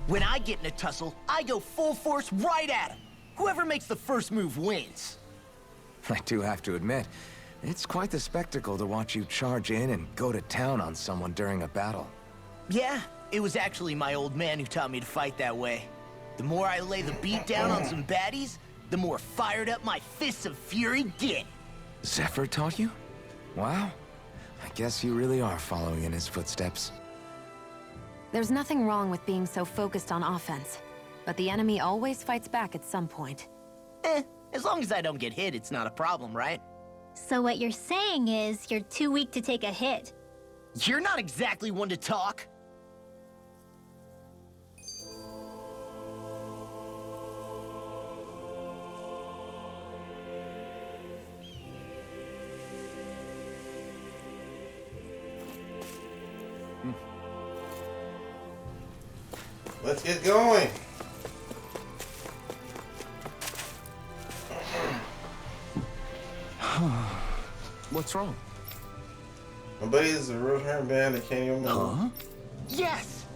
When I get in a tussle, I go full force right at him. Whoever makes the first move wins. I do have to admit, it's quite the spectacle to watch you charge in and go to town on someone during a battle. Yeah, it was actually my old man who taught me to fight that way. The more I lay the beat down on some baddies, the more fired up my fists of fury get. Zephyr taught you? Wow. I guess you really are following in his footsteps. There's nothing wrong with being so focused on offense, but the enemy always fights back at some point. As long as I don't get hit, it's not a problem, right? So what you're saying is you're too weak to take a hit. You're not exactly one to talk. Let's get going. What's wrong? My buddy is a real hair band that can't even move. Huh? Yes!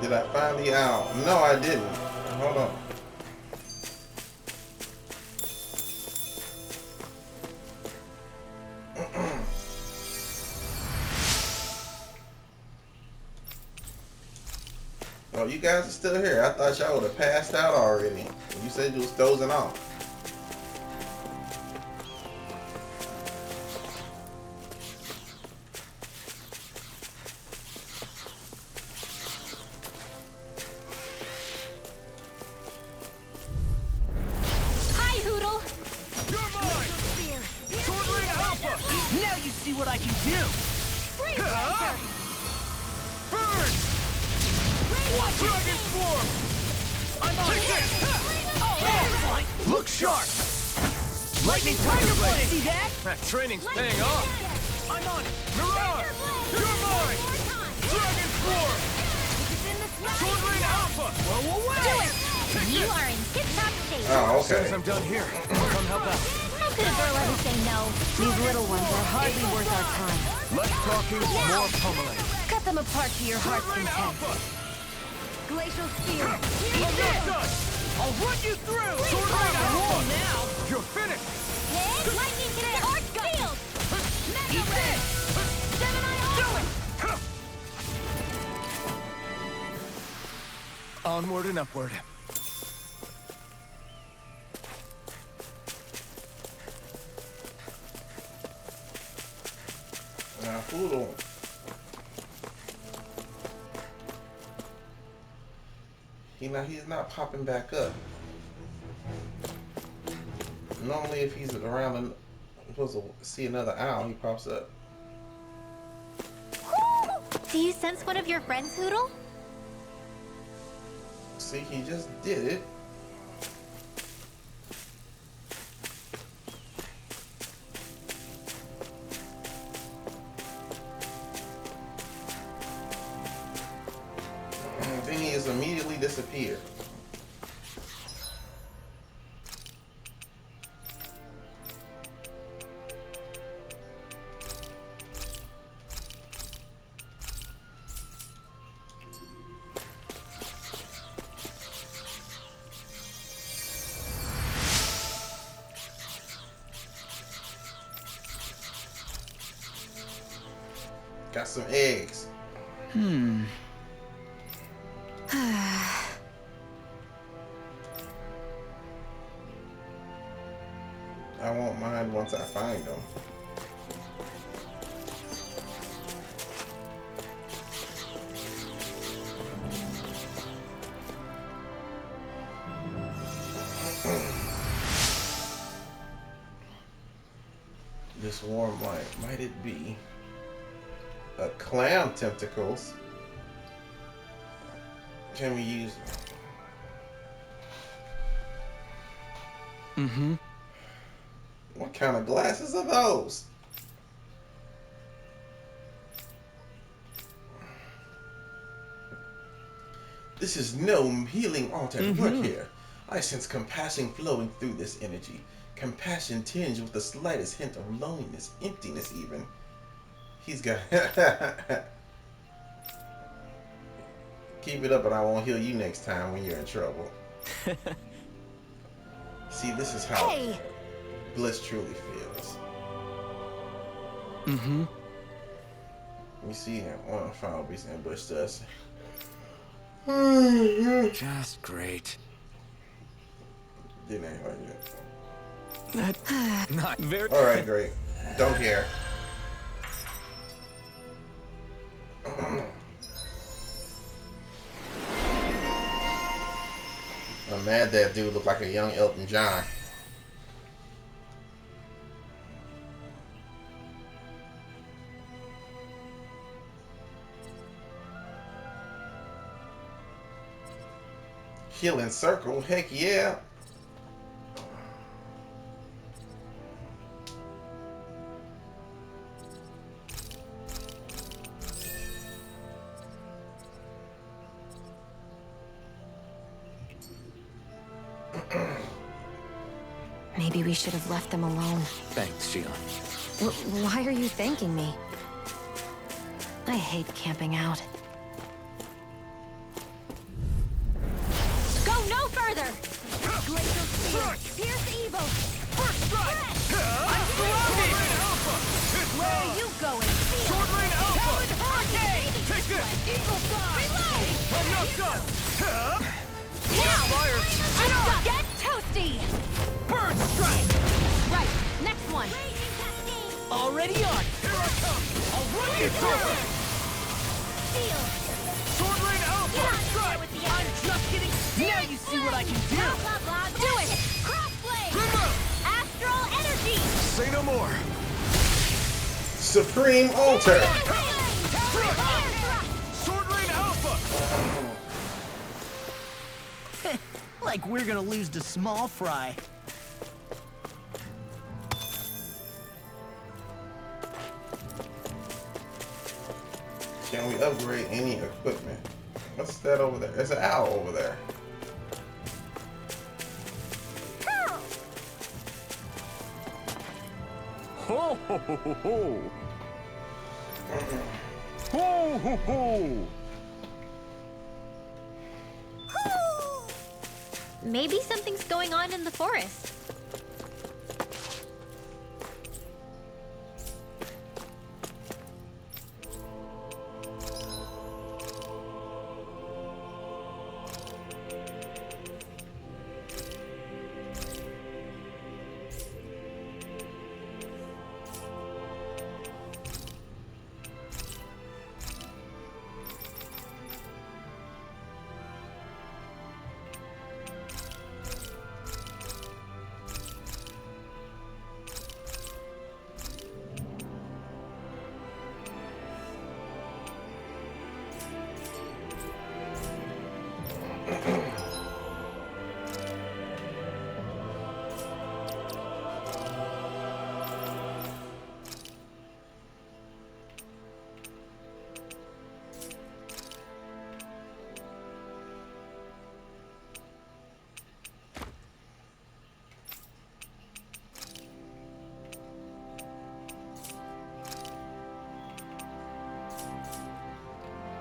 Did I find the owl? No, I didn't. Hold on. Oh, you guys are still here. I thought y'all would have passed out already. You said you was dozing off. Hi, Hoodle! You're mine! Sword Ring Alpha! Now you see what I can do! Burn! Dragon Form! I'm on it! Look sharp! Lightning Tiger Blade! See that? That training's paying off. I'm on it! Mirage! You're mine! Dragon Form! Sword Ring Alpha! Whoa! Do it! You are in tip-top shape. Oh, As soon as okay. I'm done here, I'll come help out. How could a girl ever say no? These little ones are hardly worth our time. Less talking, more pummeling. Cut them apart to your heart's content. Glacial Spear. I'm not done! I'll run you through! Sword Ring Alpha! Now! You're finished! Lightning hit the arc field! Mega Red! Gemini Arm! Onward and upward. Now, Poodle. He's not popping back up. Normally, if he's around and supposed to see another owl, he pops up. Do you sense one of your friends, Hoodle? See, he just did it. And then he has immediately disappeared. Got some eggs. I won't mind once I find them. This warm light, might it be a clam tentacles? Can we use them? Mm-hmm. What kind of glasses are those? This is no healing altar work here. I sense compassion flowing through this energy. compassion tinged with the slightest hint of loneliness, emptiness even. He's got... Keep it up and I won't heal you next time when you're in trouble. See, this is how Bliss truly feels. Mm-hmm. We see one of the final beasts ambushed us. Just great. Didn't act like it. Not very... Alright, great. Don't care. I'm mad that dude looked like a young Elton John. Healing circle, heck yeah. Maybe we should have left them alone. Thanks, Sheila. Why are you thanking me? I hate camping out. Go no further! Glacial Spear! Pierce the evil! First strike! I'm surrounded! Where are you going? Sword Rain Alpha! Hurricane! Take this! Eagle Star! Reload! Enough done! Now! Fire! Get toasty! Bird strike! Right, next one! Already on! Here I come! I'll run you through! Steel! Sword Rain Alpha! Get out Strike! there with the I'm just getting... Now you see what I can do! Blah, blah, blah. Do it! Crossblade! Astral energy! Say no more. Supreme Altar! Sword Rain Alpha! Like we're gonna lose to Small Fry. Can we upgrade any equipment? What's that over there? There's an owl over there. Ho ho ho ho ho. Ho ho ho. Maybe something's going on in the forest.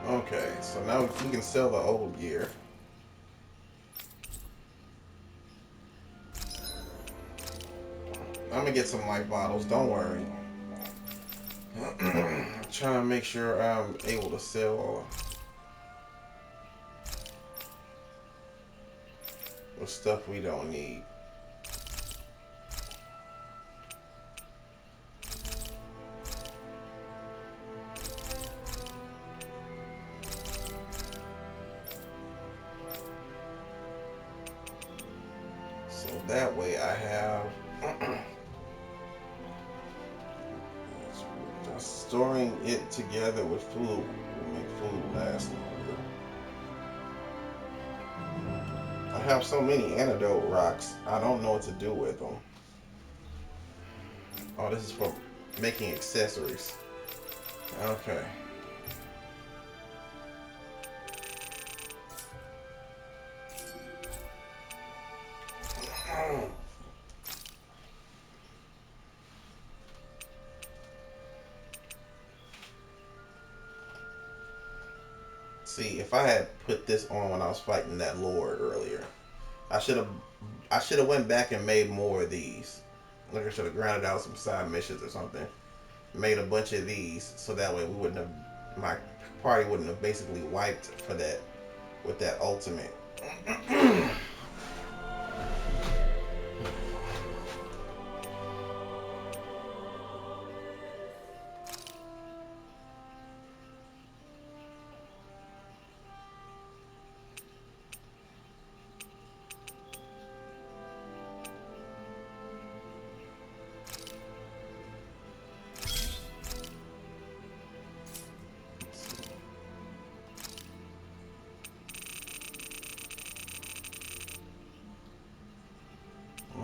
Okay, so now we can sell the old gear. I'm gonna get some light bottles, don't worry. Trying to make sure I'm able to sell the stuff we don't need. So that way I have just storing it together with food will make food last longer. I have so many antidote rocks, I don't know what to do with them. Oh, this is for making accessories. Okay. See, if I had put this on when I was fighting that Lord earlier, I should have went back and made more of these. Like I should have grinded out some side missions or something. Made a bunch of these so that way we wouldn't have, my party wouldn't have basically wiped for that with that ultimate.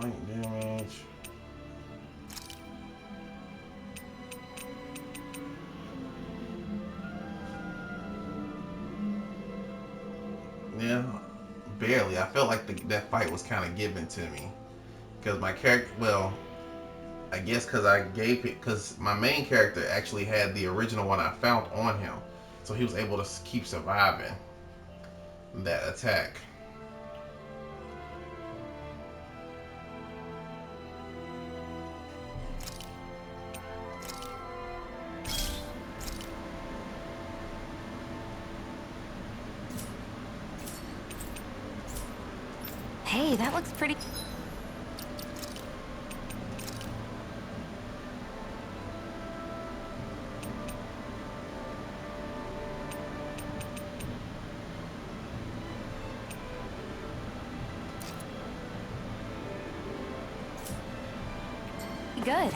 Light damage. Yeah, barely. I felt like that fight was kind of given to me because my character. Well, I guess because I gave it because my main character actually had the original one I found on him, so he was able to keep surviving that attack. Hey, that looks pretty... good.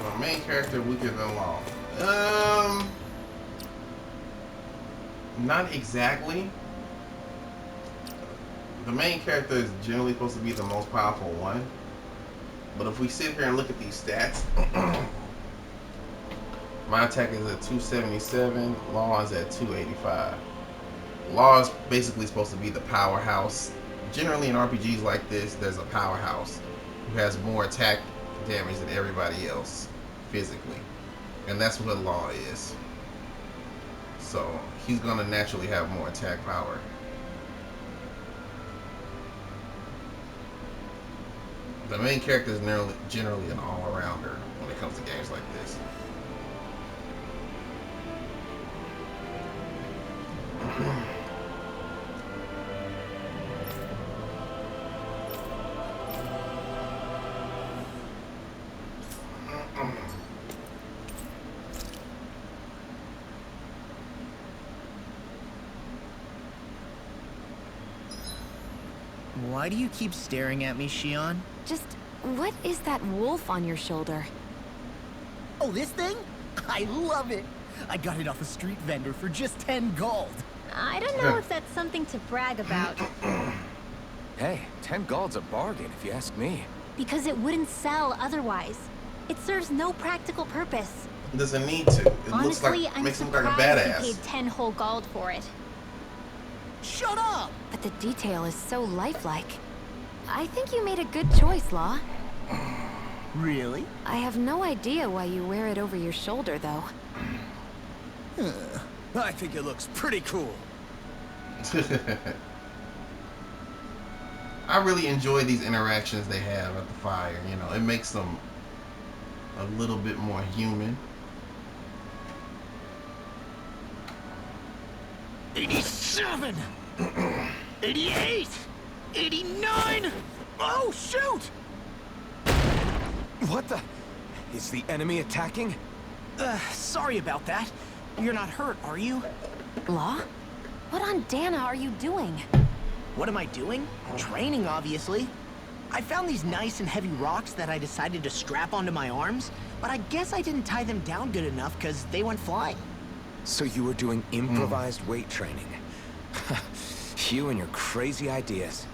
My main character weaker than Law. Not exactly. The main character is generally supposed to be the most powerful one. But if we sit here and look at these stats, my attack is at 277, Law is at 285. Law is basically supposed to be the powerhouse. Generally in RPGs like this, there's a powerhouse who has more attack damage than everybody else physically. And that's what Law is. So he's gonna naturally have more attack power. The main character is generally an all-arounder when it comes to games like this. Why do you keep staring at me, Shion? Just, what is that wolf on your shoulder? Oh, this thing? I love it. I got it off a street vendor for just 10 gold. I don't know if that's something to brag about. Hey, 10 gold's a bargain if you ask me. Because it wouldn't sell otherwise. It serves no practical purpose. It doesn't need to. It Honestly, looks like, I'm makes him look like a surprised you badass. paid 10 whole gold for it. Shut up! But the detail is so lifelike. I think you made a good choice, Law. Really? I have no idea why you wear it over your shoulder, though. I think it looks pretty cool. I really enjoy these interactions they have at the fire. You know, it makes them a little bit more human. 87! 88! 89! Oh, shoot! What the? Is the enemy attacking? Sorry about that. You're not hurt, are you? Law? What on Dana are you doing? What am I doing? Training, obviously. I found these nice and heavy rocks that I decided to strap onto my arms, but I guess I didn't tie them down good enough because they went flying. So you were doing improvised weight training. You and your crazy ideas.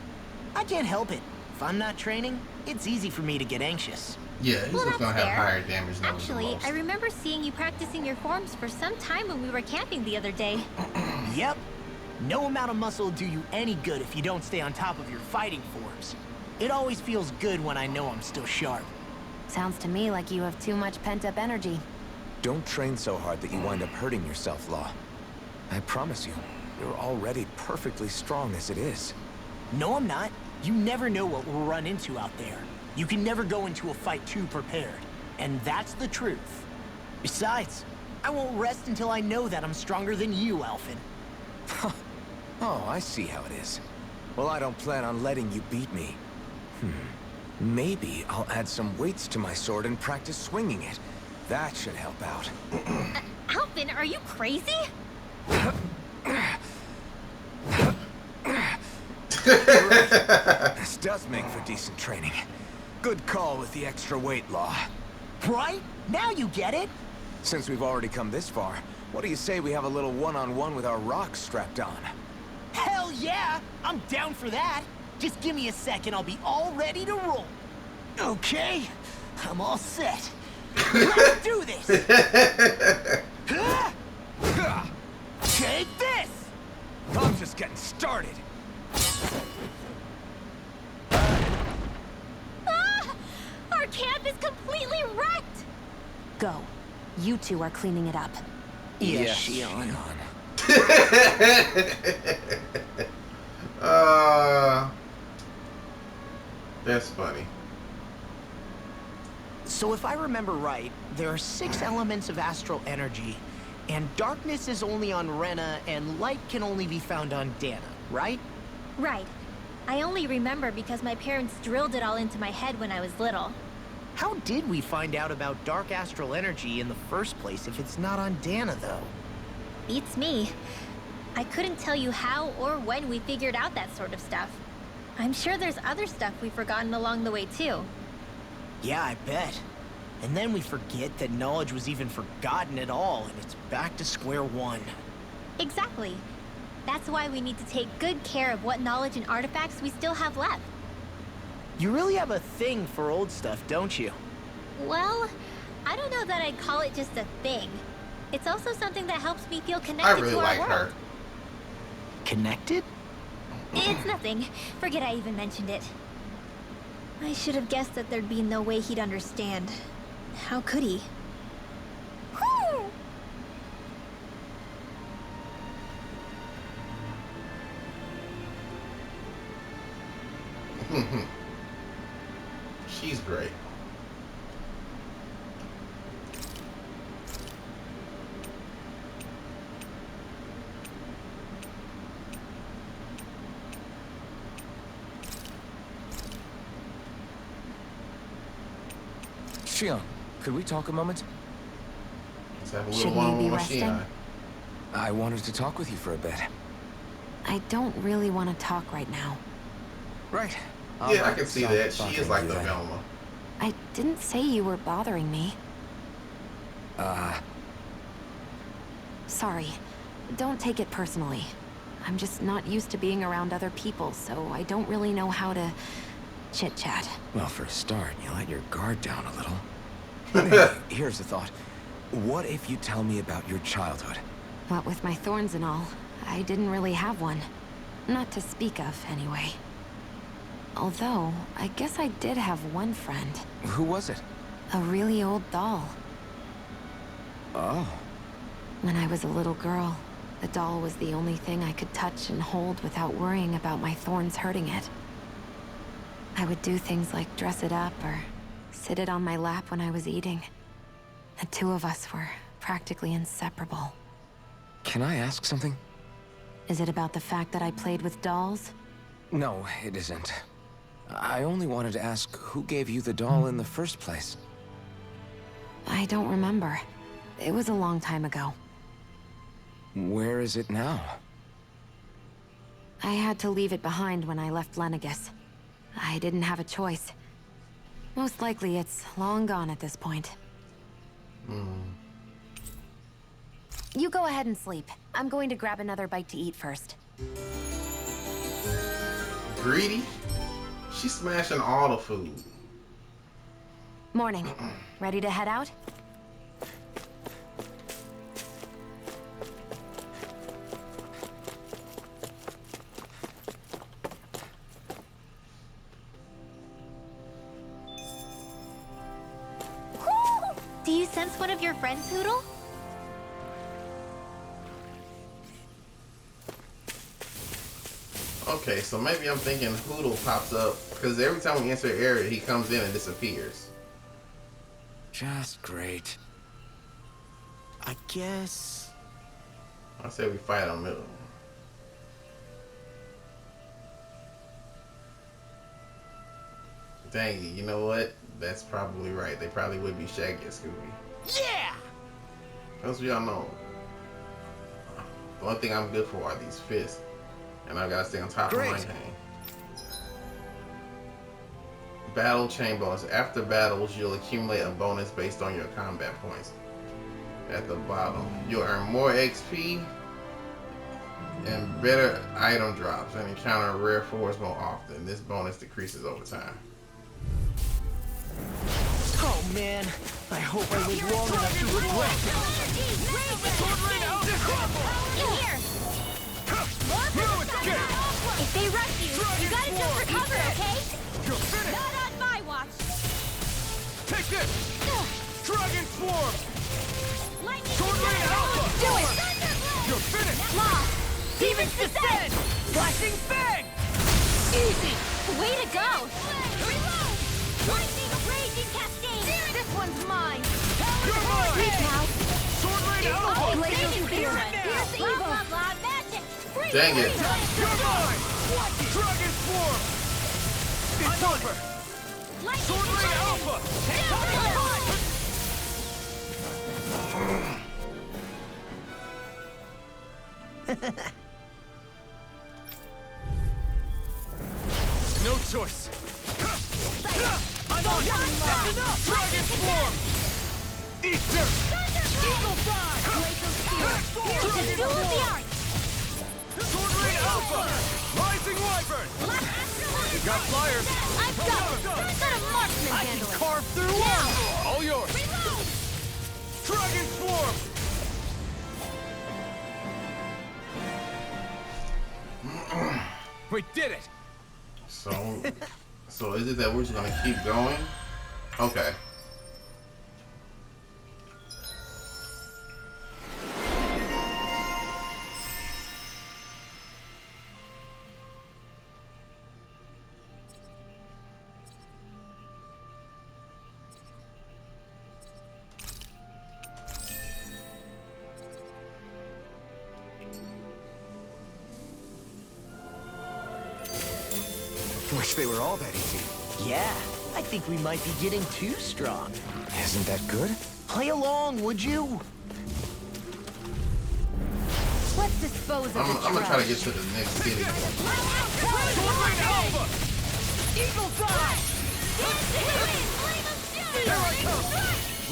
I can't help it. If I'm not training, it's easy for me to get anxious. Yeah, he's Well, just gonna that's have fair. higher damage than Actually, most. I remember seeing you practicing your forms for some time when we were camping the other day. Yep. No amount of muscle will do you any good if you don't stay on top of your fighting forms. It always feels good when I know I'm still sharp. Sounds to me like you have too much pent-up energy. Don't train so hard that you wind up hurting yourself, Law. I promise you, you're already perfectly strong as it is. No, I'm not. You never know what we'll run into out there. You can never go into a fight too prepared. And that's the truth. Besides, I won't rest until I know that I'm stronger than you, Alphen. Oh, I see how it is. Well, I don't plan on letting you beat me. Maybe I'll add some weights to my sword and practice swinging it. That should help out. Alphen, are you crazy? This does make for decent training. Good call with the extra weight, Law. Right? Now you get it? Since we've already come this far, what do you say we have a little one-on-one with our rocks strapped on? Hell yeah! I'm down for that. Just give me a second, I'll be all ready to roll. Okay, I'm all set. Let's do this! Take this! I'm just getting started. Ah! Our camp is completely wrecked! Go. You two are cleaning it up. Yes, Shion. That's funny. So if I remember right, there are 6 elements of astral energy, and darkness is only on Rena, and light can only be found on Dana, right? Right. I only remember because my parents drilled it all into my head when I was little. How did we find out about dark astral energy in the first place if it's not on Dana, though? Beats me. I couldn't tell you how or when we figured out that sort of stuff. I'm sure there's other stuff we've forgotten along the way, too. Yeah, I bet. And then we forget that knowledge was even forgotten at all, and it's back to square one. Exactly. That's why we need to take good care of what knowledge and artifacts we still have left. You really have a thing for old stuff, don't you? Well, I don't know that I'd call it just a thing. It's also something that helps me feel I connected really to our like world. her. Connected? It's nothing. Forget I even mentioned it. I should have guessed that there'd be no way he'd understand. How could he? Whew! She's great. Shion, could we talk a moment? Let's have a little Shouldn't you one-on-one be with resting? Shion. I wanted to talk with you for a bit. I don't really want to talk right now. Right. Yeah, I can see that. She is like the then. Velma. I didn't say you were bothering me. Sorry. Don't take it personally. I'm just not used to being around other people, so I don't really know how to chit-chat. Well, for a start, you let your guard down a little. Hey, here's a thought. What if you tell me about your childhood? What with my thorns and all, I didn't really have one. Not to speak of, anyway. Although, I guess I did have one friend. Who was it? A really old doll. Oh. When I was a little girl, the doll was the only thing I could touch and hold without worrying about my thorns hurting it. I would do things like dress it up or sit it on my lap when I was eating. The two of us were practically inseparable. Can I ask something? Is it about the fact that I played with dolls? No, it isn't. I only wanted to ask who gave you the doll in the first place. I don't remember. It was a long time ago. Where is it now? I had to leave it behind when I left Lenegis. I didn't have a choice. Most likely it's long gone at this point. You go ahead and sleep. I'm going to grab another bite to eat first. Greedy? She's smashing all the food. Morning. Ready to head out? Do you sense this one of your friends, Hoodle? Okay, so maybe I'm thinking Hoodle pops up because every time we enter an area, he comes in and disappears. Just great. I guess... I say we fight on middle. Dang it, you know what? That's probably right. They probably would be Shaggy and Scooby. Yeah! As we all know, the only thing I'm good for are these fists. And I gotta stay on top of my game. Battle chain bonus. After battles, you'll accumulate a bonus based on your combat points. At the bottom, you'll earn more XP and better item drops and encounter rare fours more often. This bonus decreases over time. Oh man, I hope I live long enough to regret Here! If they rush you, you gotta jump for cover, okay? Not on my watch! Take this! Dragon Swarm! Lightning Sword Rain Alpha! Do it! You're finished! Lost! Demons descend! Flashing Fang! Easy! Way to go! Reload! Lightning Raging Cascade! This one's mine! You're mine! Freak out! Sword Rain Alpha! Blazer Spear! Fierce Blah, blah, blah, magic! Freak Dang it. You're mine! Dragon Swarm! It's over! Lightning Sword Rain Alpha! Take No choice! I'm on! Dragon Swarm! Easter! Eagle Fly! Just do the art! Sword Rain Alpha! Rising Wyvern! You got flyers! I've got it! Let a marksman I handle can it! carve through walls! All yours! Reload! Dragon Swarm! We did it! So is it that we're just gonna keep going? Okay. Wish they were all that easy. Yeah, I think we might be getting too strong. Isn't that good? Play along, would you? Let's dispose of I'm gonna try to get to the next city. Eagle's Eye! Here I come!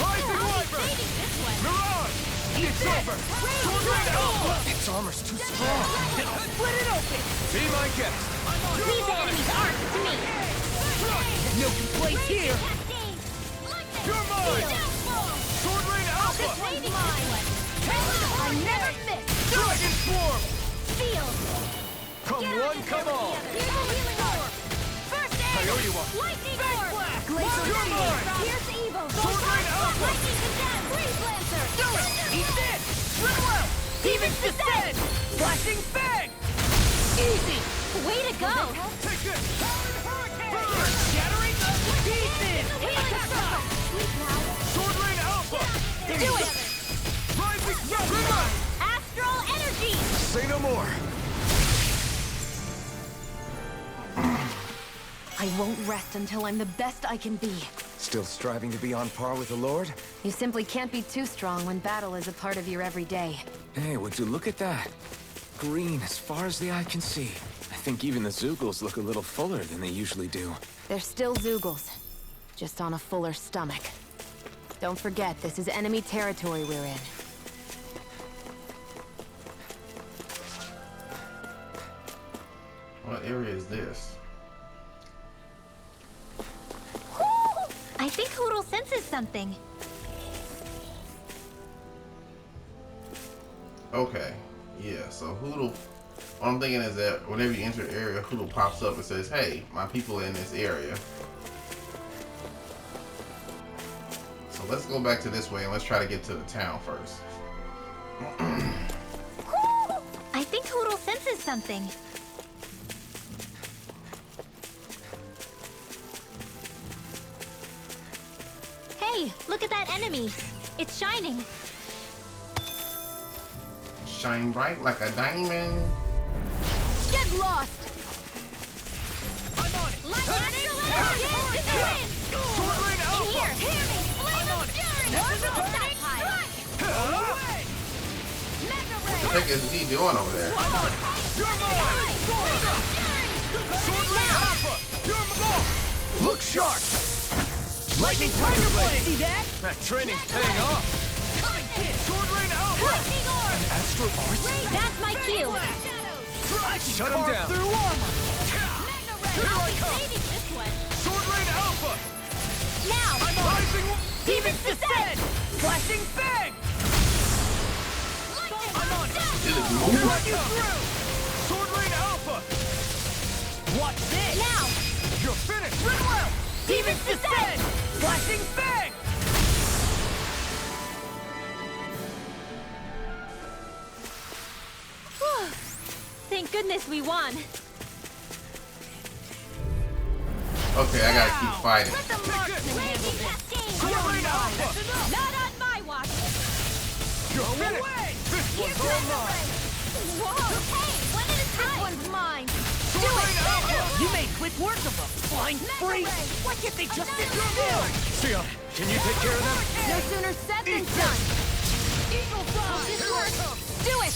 Rising Wyvern! Mirage! It's over! Sword Rain Alpha! Its armor's too strong! Split it open! Be my guest! Leave the enemy's arc to me! No complaints here! You're mine! Sword Rain Alpha! This one's mine! I never miss! Dragon Swarm! Field! Come one, come all! First aid! I owe you one! Lightning Orb! You're mine! Pierce Evil! Sword Rain Alpha! Lightning Condemn! Freeze Lancer! Do it! Eat this! Swim well! Demons descend! Flashing Fang! Easy! Way to go! Take this! Burn! Shattering the pieces! Sword Rain Alpha! Do it! Rising Juggernaut! Astral Energy! Say no more! I won't rest until I'm the best I can be. Still striving to be on par with the Lord? You simply can't be too strong when battle is a part of your everyday. Hey, would you look at that? Green as far as the eye can see. I think even the Zoogles look a little fuller than they usually do. They're still Zoogles, just on a fuller stomach. Don't forget, this is enemy territory we're in. What area is this? I think Hoodle senses something. Okay. Yeah, so Hoodle, what I'm thinking is that whenever you enter the area, Hoodle pops up and says, hey, my people are in this area. So let's go back to this way and let's try to get to the town first. I think Hootle senses something. Hey, look at that enemy. It's shining. Shine bright like a diamond. Get lost! I'm on it. Lightning! Sword Rain Alpha! In here! Hear me! Flame of fury! That pile! Mega What the ray! heck is he doing over there? I'm on it! You're mine! Sword Rain Alpha! You're mine! Look sharp! Lightning Tiger Blade! See that? That training's paying off! Sword Rain Alpha! Lightning orb! Astral Arts? That's my cue! Shut him down! Through armor. Mega ray! Here I I'll be come. saving this one! Sword Rain Alpha! Now! Rising... Demons descend! Flashing bang! I'm on it! Did it Here move? I come! Sword Rain Alpha! Watch this! Now! You're finished! Ridwell! Demons descend! Flashing bang! Whew. Thank goodness we won. Okay, I gotta keep fighting. Let the marksman handle this. Sword Rain Alpha! Not on my watch. You're finished! This one's all mine! Whoa! Hey, one at a time. This one's mine. Do it. You made quick work of them! Flying free! Why can't they just sit still? Sion, can you take care of them? No sooner said than done! Eagle fly! This Here I works. come! Do it.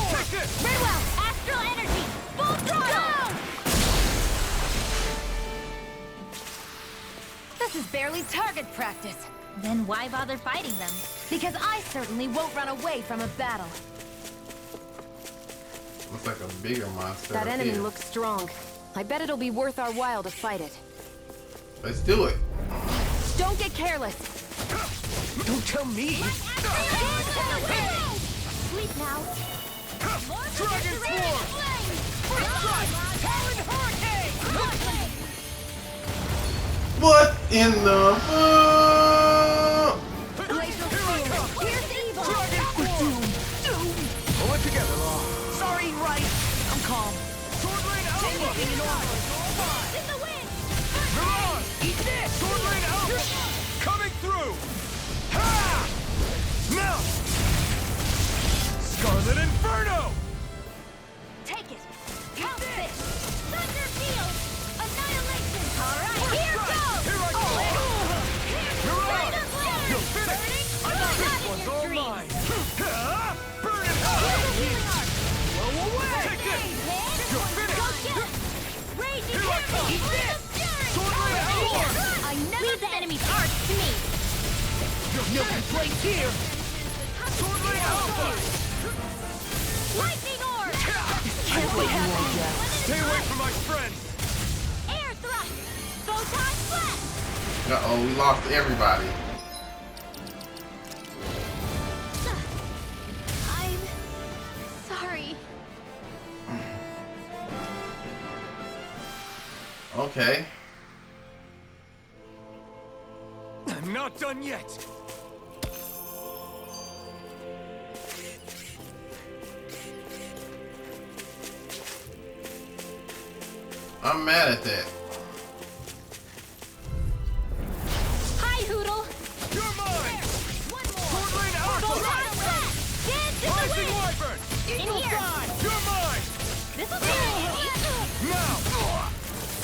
Take this! Very well. Astral energy. Full throttle. This is barely target practice. Then why bother fighting them? Because I certainly won't run away from a battle. Looks like a bigger monster. That up enemy here. looks strong. I bet it'll be worth our while to fight it. Let's do it. Don't get careless. Don't tell me! Sleep now. Dragon Swarm! Talon Hurricane! What in the fuck? Glacial Spear. Here's evil. Pull it together, Law. Sorry, right. I'm calm. Sword Rain Alpha! In the wind. Milan! Eat this! Sword Rain Alpha! Coming through! Ha! Now! Scarlet Inferno! Take it. Count this. Thunder field. Annihilation. All right. Here goes. Here I go! Light of flame. You're finished! This one's all mine! Ha! Burn it hot! Healing arc. Blow away! Take this! You're Go finished! get it. Raging Here I come. Eat this. Sword Rain Alpha! I never leave the enemy's arc to me. No complaints here! Sword Rain Alpha! Lightning orb. Can't wait more yet. Stay away from my friends! Air thrust. Photon flash. Uh-oh, we lost everybody. I'm sorry. Okay. I'm not done yet! I'm mad at that. Hi, Hootle. You're mine! One more. Sword Rain Alpha! Photon flash. Dance in the Rising wind. Wyvern! In here. You're mine! This'll be easy. Now!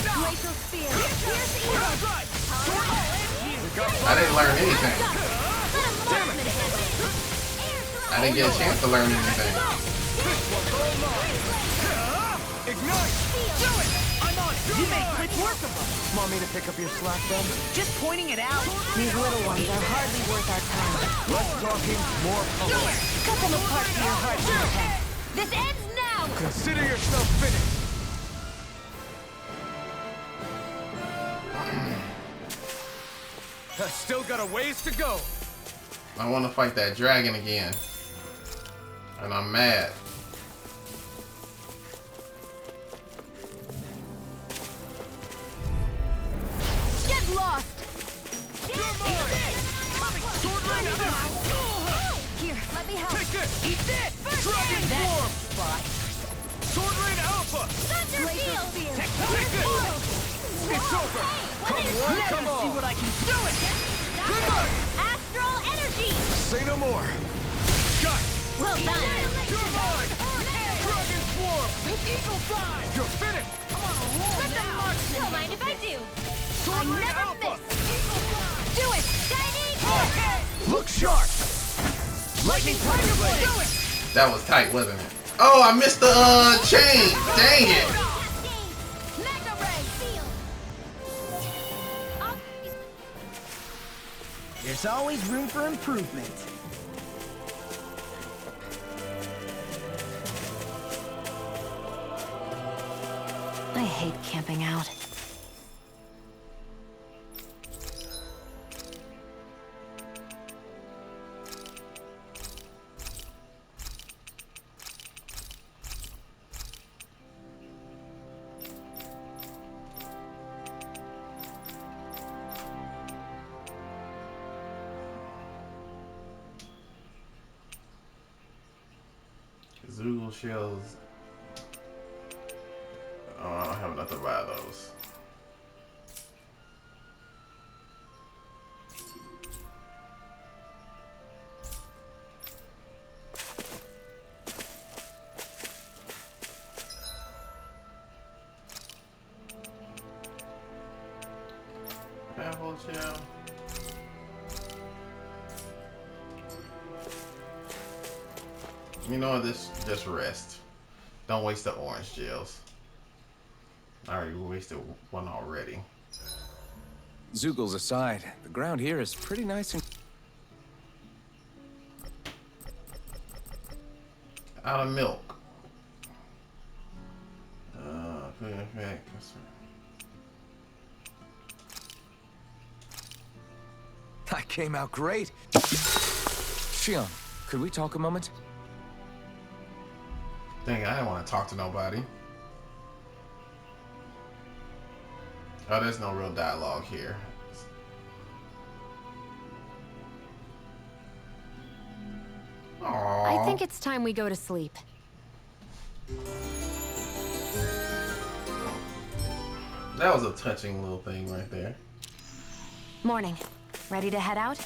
Glacial Spear. Here's evil. That's right! We got I didn't learn anything. Let a marksman handle it. Air thrust. I didn't get a chance to learn anything. Ignite! Do it! I'm on it! You made quick work of them! Want me to pick up your slack then? Just pointing it out. These little ones are hardly worth our time. Less talking, more pummel. Cut them apart to your heart's content. This ends now. Consider yourself finished. I still got a ways to go. I want to fight that dragon again. And I'm mad. Get lost! You're mine! Alpha! Thunder Field! Take this! It's over! Come on, come on! See what I can do again. Good luck! Astral Energy! Say no more. Got it! Well done! You're mine! Dragon Swarm! Eagle Fly. You're finished! Don't mind if I do! Sword Ring Alpha! Do it! Shining! Look sharp. Lightning Tiger Blade. Do it! That was tight, wasn't it? Oh, I missed the chain. Dang it. Mega Ray! Field! There's always room for improvement. I hate camping out. Zoogle shells. Oh, I don't have enough to buy those. Apple shell. You know what? Just rest. Don't waste the orange gels. I already wasted one already. Zoogles aside, the ground here is pretty nice and... Out of milk. Food effect. I came out great. Shion, could we talk a moment? Dang, I didn't want to talk to nobody. Oh, there's no real dialogue here. Aww. I think it's time we go to sleep. That was a touching little thing right there. Morning. Ready to head out?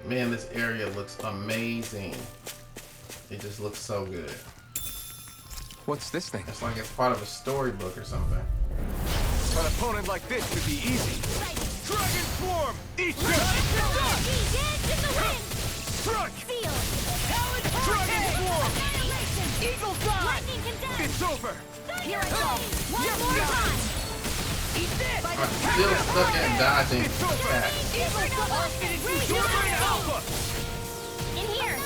Man, this area looks amazing. It just looks so good. What's this thing? It's like it's part of a storybook or something. An opponent like this could be easy. Dragon Swarm! Eat this! Dance in the wind! Strike! Field! Dragon Swarm! Eagle Fly! Lightning Condemned! It's over! Here I go! One more time! Eat this! I'm still stuck at dodging It's over! attacks. Sword Ring Alpha! In here!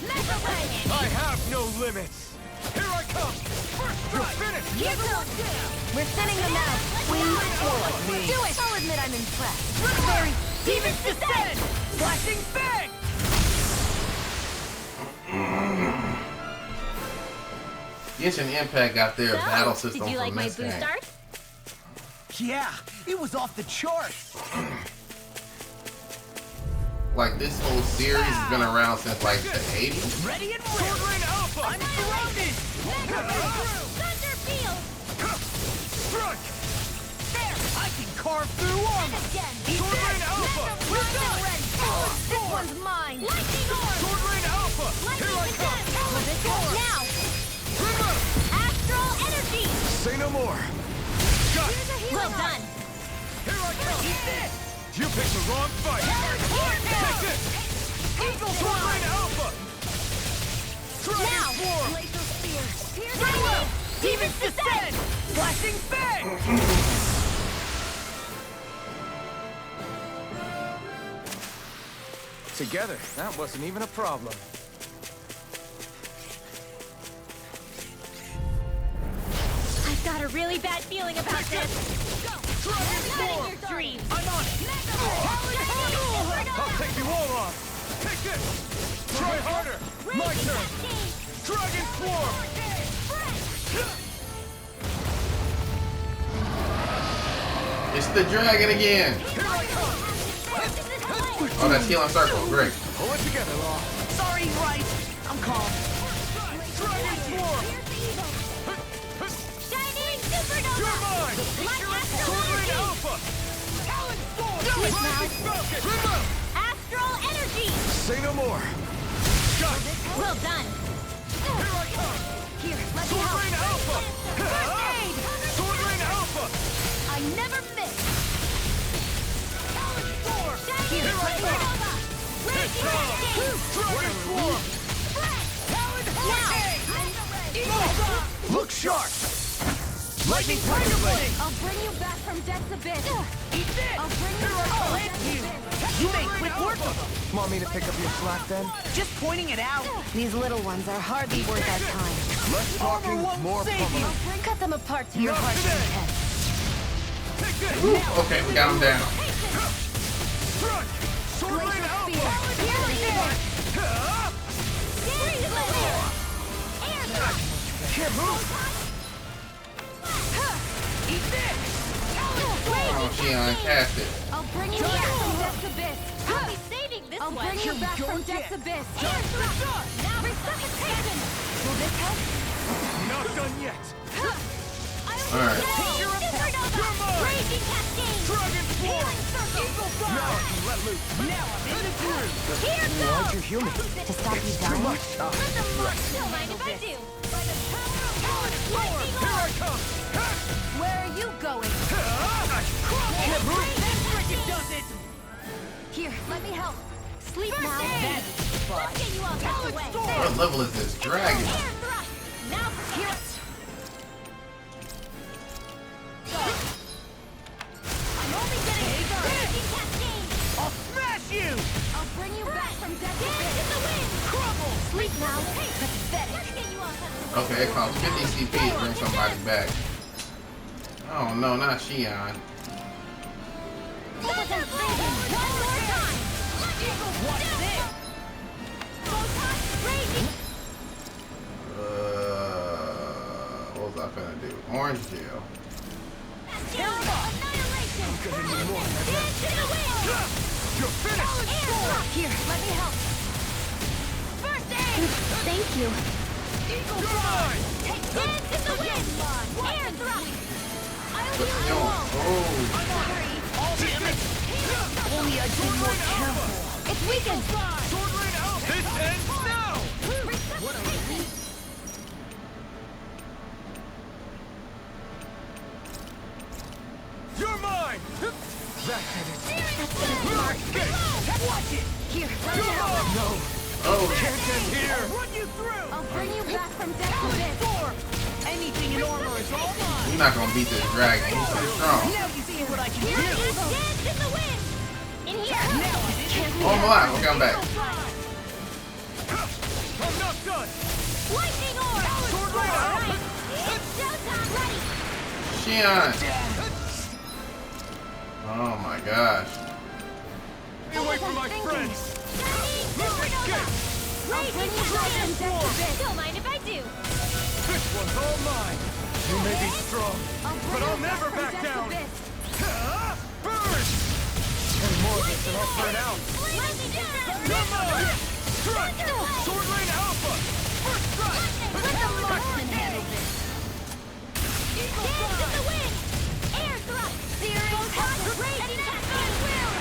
Mega Ray! I have no limits! Here I come! You're finished! Here goes! We're thinning them out. Do it! I'll admit I'm impressed. Very Demons Descent! Flashing Fang! Genshin Impact got their battle system did you like from my this boost game. art? Yeah, it was off the charts. Like, this whole series has been around since like the 80s. Ready and Sword ready. Ring Alpha! I'm surrounded. Thunder Field! Strike! There, I can carve through armor. Again! Sword Ring Alpha! We're ready! This one's mine! Lightning Orb! Sword Ring Alpha! Here I come! Now! Astral Energy! Say no more. Got it! Well done! Here I come! You picked the wrong fight! Take this! Sword Ring Alpha! Dragon Now! Swarm! Rainbow! Demons Descent! Flashing Fang! Together, that wasn't even a problem. I've got a really bad feeling about this. Dragon None Swarm! of your dreams! I Take this! Try harder! My turn! Dragon Swarm! It's the dragon again. Here I come! Oh, that's healing circle. Great. Pull it together, Law. Sorry, right. I'm calm. Dragon Swarm! Shining Supernova! You're mine! Like Sword Rain Astral Alpha! Talon Storm! Please, Rising Falcon! Remote! Astral Energy! Say no more! Got it! Well done! Here I come! Here, let me Sword help! Rain Alpha! First aid! Sword Rain Alpha! I never miss! Talon Storm! Here, Here I come! Supernova! Raging Cascade! Dragon Swarm! Talon Hurricane! Look sharp! Lightning Tiger Blade! I'll bring you back from Death's Abyss! Eat this! I'll bring you Here I back come! from Death's Abyss! You made quick work of them. Want me to pick up your slack then? Just pointing it out. These little ones are hardly worth our time. Less talking, Armor won't more save you. pummeling. Cut them apart to your Not heart's today. content. Take this! Woo. Okay, we got him down. Front! Sword Rain Glacier Alpha! Spear! Here we go! Huh? Freeze the wind! Air thrust! Can't move! Eat this! Oh, Shion, cast it. I'll bring you back from Death's Abyss! I'll be saving this I'll one! bring you back go from again. Death's Abyss. Air thrust! Now resuscitation! Will this help? Not done yet! Alright. Supernova! Raging Cascade! Dragon Swarm! Healing Circle! Now I can let loose! Now I'm in the groove. Here goes! You're human. To stop you Too dying? much! Let the march don't mind if I do! By the power of God! Lightning Here I orb! come! Where are you going? Can't move! Frickin' does it. Here, let me help. Sleep First now. aid! Let's get you all tucked away! What level is this dragon? Air thrust! Now for here! I'm only getting started! Raging Cascade! I'll smash you. I'll bring you back from Death's Dance Abyss. in the wind! Crumble. Sleep now. Pathetic! Let's get you all tucked away! Okay, it costs 50 CP to bring somebody back. Oh no, not Shion. Thunder Blazing! One more time! What's this? Photon Raging! What was I finna do? Orange gel. Annihilation! Dance in the wind! You're finished! Air thrust! Here, let me help. First aid! Thank you. You're mine! Dance in the wind! Air thrust! I'll heal you Yo, all! oh. Damn it. Only I'd been more careful. It's weakened. Sword Rain Alpha! This ends now! Resuscitation! You're mine! That did it! Watch it. Here, let me You're help. mine! No! Oh, Can't end here! Run you through. I'll bring you back from Death's Abyss. Storm. Anything in armor is all mine. you're not gonna beat this dragon. He's too strong. Now you see what I can Here do. is Dance in the wind! In here! Now I'm in. Oh, I'm alive. Okay, I'm back. I'm not done! Lightning orb! Sword Rain Alpha! It's showtime! Ready! Shion. Oh my gosh. Stay away from my friends! Shining Supernova! Raging Cascade! Don't mind if I do! This one's all mine! You may be strong, but I'll never From back Death's down! Abyss. Burn! Any more of this and I'll burn out! You're mine! Strike! Sword Rain Alpha! First strike! Let the marksman handle this! Dance in the wind! Air thrust! Searing touch! Raging Cascade will!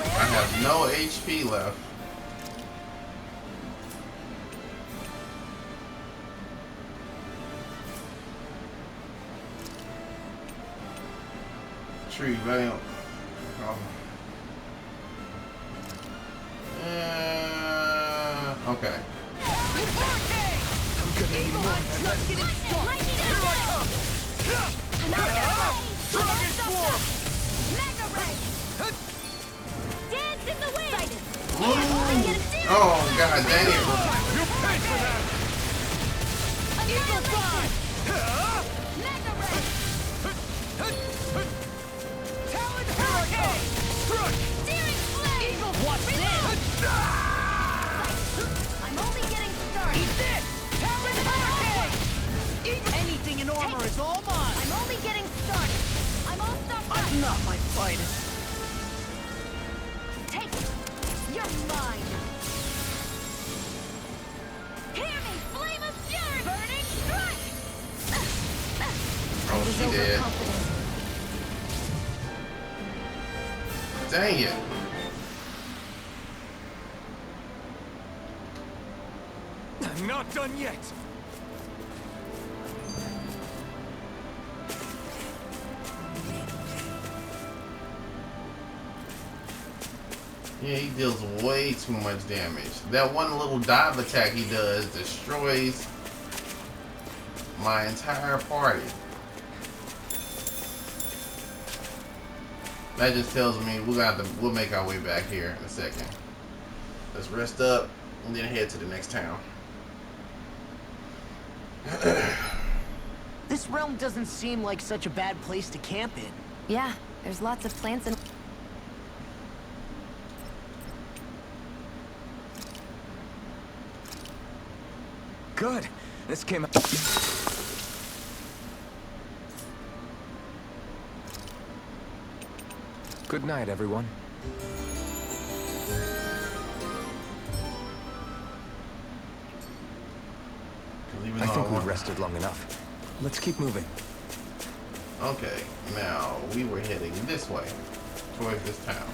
I have no HP left. Tree Valiant. Okay. I'm gonna need more than that. Lightning Here I come! Dragon Swarm! Mega Ray! Dance in the wind! Ooh. Oh god dang it. You pay for that! Annihilation! Mega Ray! Talon Hurricane! Strike! Searing flame! What's this? Eat this! Talon Hurricane! Anything in armor is all mine! I'm only getting started. I'm all stocked up. I'm not my finest. Take it. You're mine. Hear me, flame of fury! Burning strike! Oh, she did. Dang it. I'm not done yet. Yeah, he deals way too much damage. That one little dive attack he does destroys my entire party. That just tells me we'll make our way back here in a second. Let's rest up and then head to the next town. This realm doesn't seem like such a bad place to camp in. Yeah, there's lots of plants and... Good. This came up. Good night, everyone. 'Cause even I though think we've want- rested long enough. Let's keep moving. Okay, now we were heading this way, towards this town.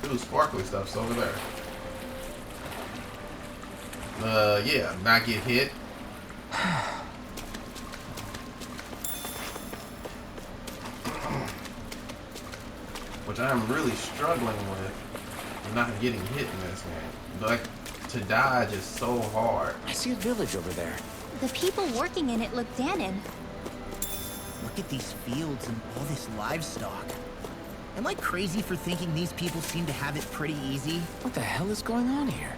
Ooh, sparkly stuff's over there. Yeah, not get hit. Which I'm really struggling with, not getting hit in this game. Like, to dodge is so hard. I see a village over there. The people working in it look Danon. Look at these fields and all this livestock. Am I crazy for thinking these people seem to have it pretty easy? What the hell is going on here?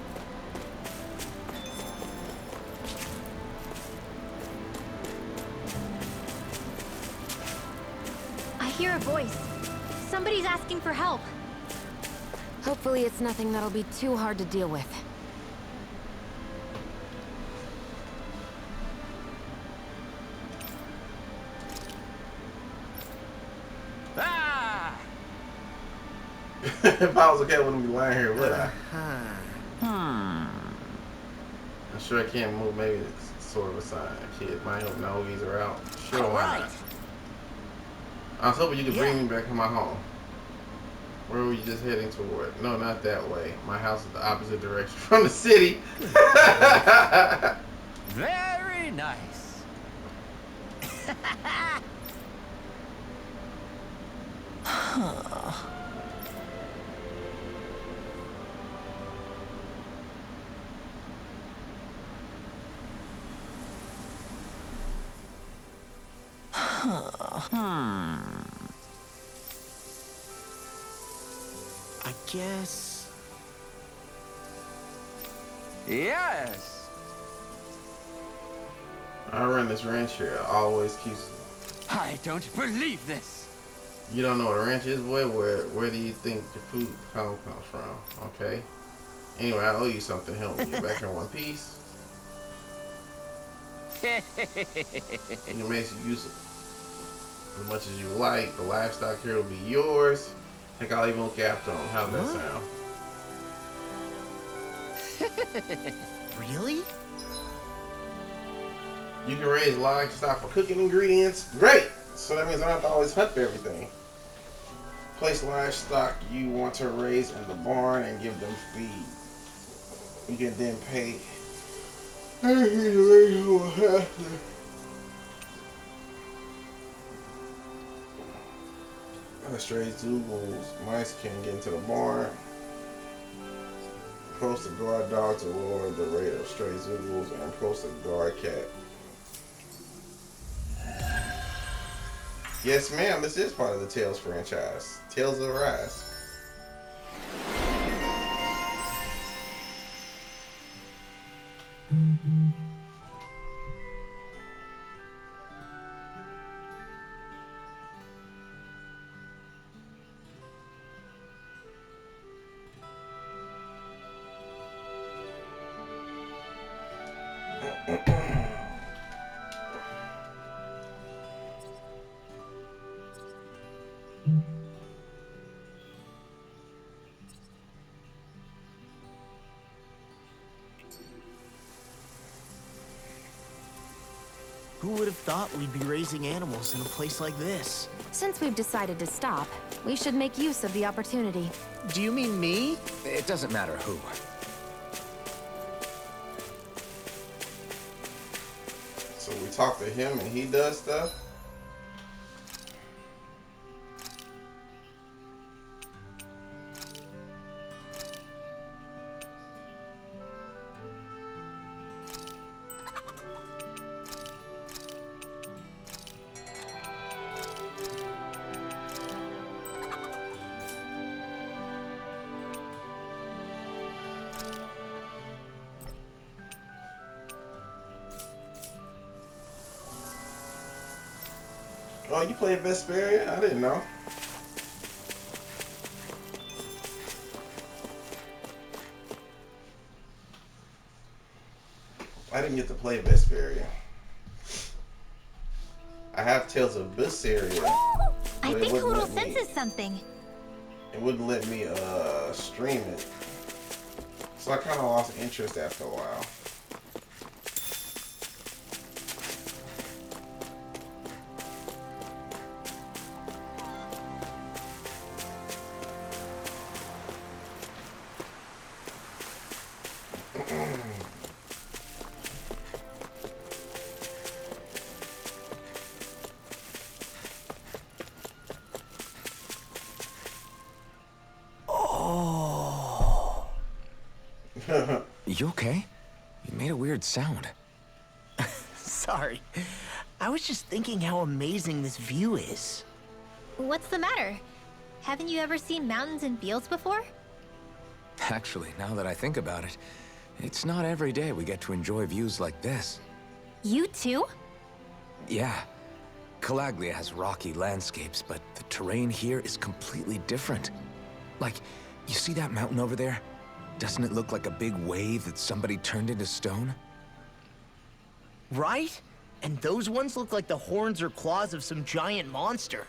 I hear a voice. Somebody's asking for help. Hopefully it's nothing that'll be too hard to deal with. Ah! If I was okay, I wouldn't be lying here, would I? Huh. I'm sure I can't move. Maybe it's sort of a sign. Kid, might hope no Ogies are out. Sure, All why right. not? I was hoping you could bring Yeah. me back to my home. Where were you just heading toward? No, not that way. My house is the opposite direction from the city. Very nice. I guess. Yes! I run this ranch here. I always keeps. I don't believe this! You don't know what a ranch is, boy? Where do you think your food comes from? Okay. Anyway, I owe you something. Help me. You're back in one piece. You can make use of as much as you like. The livestock here will be yours. Heck, I'll even look after them. How's that sound? Really? You can raise livestock for cooking ingredients. Great! So that means I don't have to always hunt for everything. Place livestock you want to raise in the barn and give them feed. You can then pay. Stray zoogles, mice can get into the barn. Post a guard dog to lower the rate of stray zoogles and post a guard cat. Yes, ma'am, this is part of the Tales franchise. Tales of Arise. Who would have thought we'd be raising animals in a place like this? Since we've decided to stop, we should make use of the opportunity. Do you mean me? It doesn't matter who. So we talk to him and he does stuff? Oh, you play Vesperia? I didn't know. I didn't get to play Vesperia. I have Tales of Berseria. I think Hoodle senses something. It wouldn't let me stream it. So I kind of lost interest after a while. You okay? You made a weird sound. Sorry. I was just thinking how amazing this view is. What's the matter? Haven't you ever seen mountains and fields before? Actually, now that I think about it, it's not every day we get to enjoy views like this. You too? Yeah. Calaglia has rocky landscapes, but the terrain here is completely different. Like, you see that mountain over there? Doesn't it look like a big wave that somebody turned into stone? Right? And those ones look like the horns or claws of some giant monster.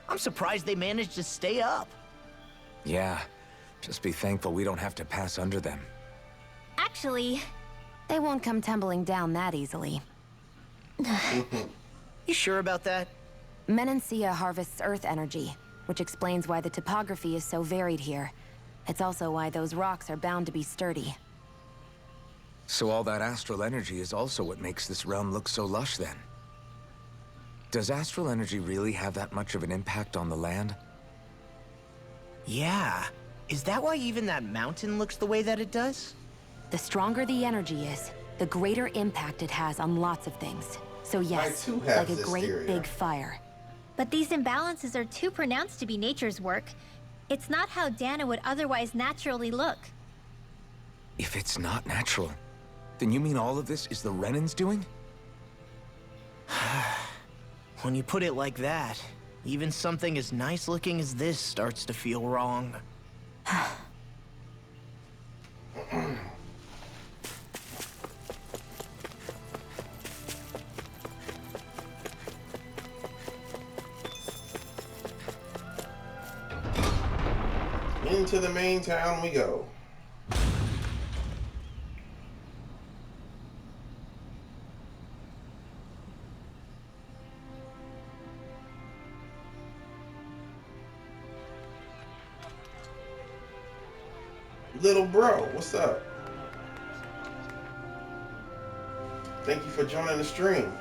I'm surprised they managed to stay up. Yeah. Just be thankful we don't have to pass under them. Actually, They won't come tumbling down that easily. You sure about that? Menancia harvests earth energy, which explains why the topography is so varied here. It's also why those rocks are bound to be sturdy. So all that astral energy is also what makes this realm look so lush then? Does astral energy really have that much of an impact on the land? Yeah. Is that why even that mountain looks the way that it does? The stronger the energy is, the greater impact it has on lots of things. So yes, too have like a great Zestiria. big fire. but these imbalances are too pronounced to be nature's work. It's not how Dana would otherwise naturally look. If it's not natural, then you mean all of this is the Renans doing? When you put it like that, even something as nice looking as this starts to feel wrong. Into the main town we go. Little bro, what's up? Thank you for joining the stream.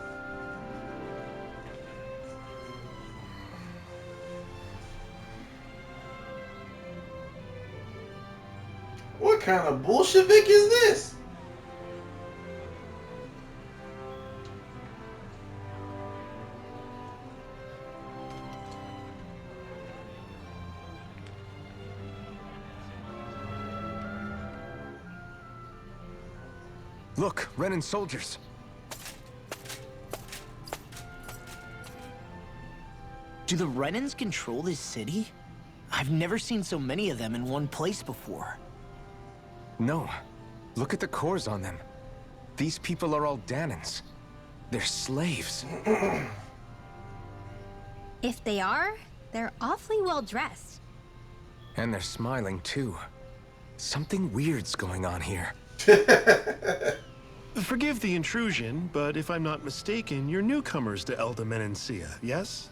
What kind of Bolshevik is this? Look, Renan soldiers. Do the Renans control this city? I've never seen so many of them in one place before. No. Look at the cores on them. These people are all Dahnans. They're slaves. If they are, they're awfully well dressed. And they're smiling, too. Something weird's going on here. Forgive the intrusion, but if I'm not mistaken, you're newcomers to Elda Menancia, yes?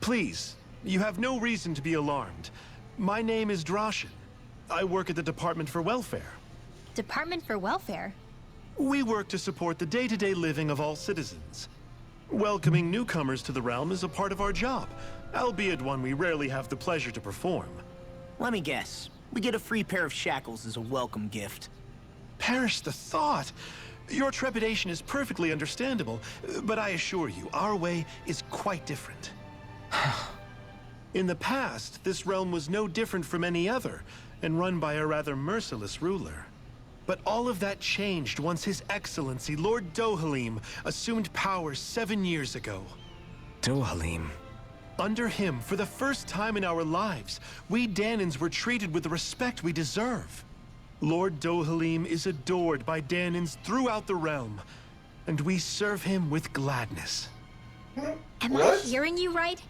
Please, you have no reason to be alarmed. My name is Drashin. I work at the Department for Welfare. Department for Welfare? We work to support the day-to-day living of all citizens. Welcoming newcomers to the realm is a part of our job, albeit one we rarely have the pleasure to perform. Let me guess. We get a free pair of shackles as a welcome gift. Perish the thought! Your trepidation is perfectly understandable, but I assure you, our way is quite different. In the past, this realm was no different from any other, and run by a rather merciless ruler. But all of that changed once His Excellency, Lord Dohalim, assumed power 7 years ago. Dohalim. Under him, for the first time in our lives, we Dahnans were treated with the respect we deserve. Lord Dohalim is adored by Dahnans throughout the realm, and we serve him with gladness. Am I hearing you right?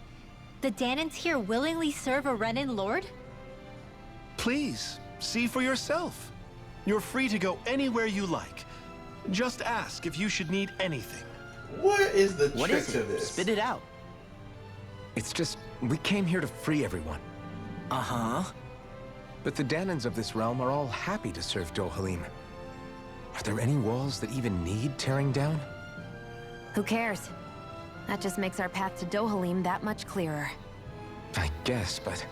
The Dahnans here willingly serve a Renan lord? Please, see for yourself. You're free to go anywhere you like. Just ask if you should need anything. What is the What trick is to it? this? Spit it out. It's just, we came here to free everyone. Uh-huh. But the Dahnans of this realm are all happy to serve Dohalim. Are there any walls that even need tearing down? Who cares? That just makes our path to Dohalim that much clearer. I guess, but...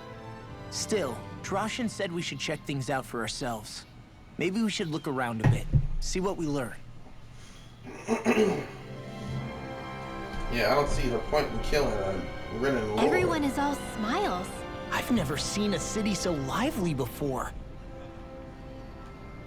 Still, Drashin said we should check things out for ourselves. Maybe we should look around a bit, see what we learn. Yeah, I don't see the point in killing a Renan lord. Everyone is all smiles. I've never seen a city so lively before.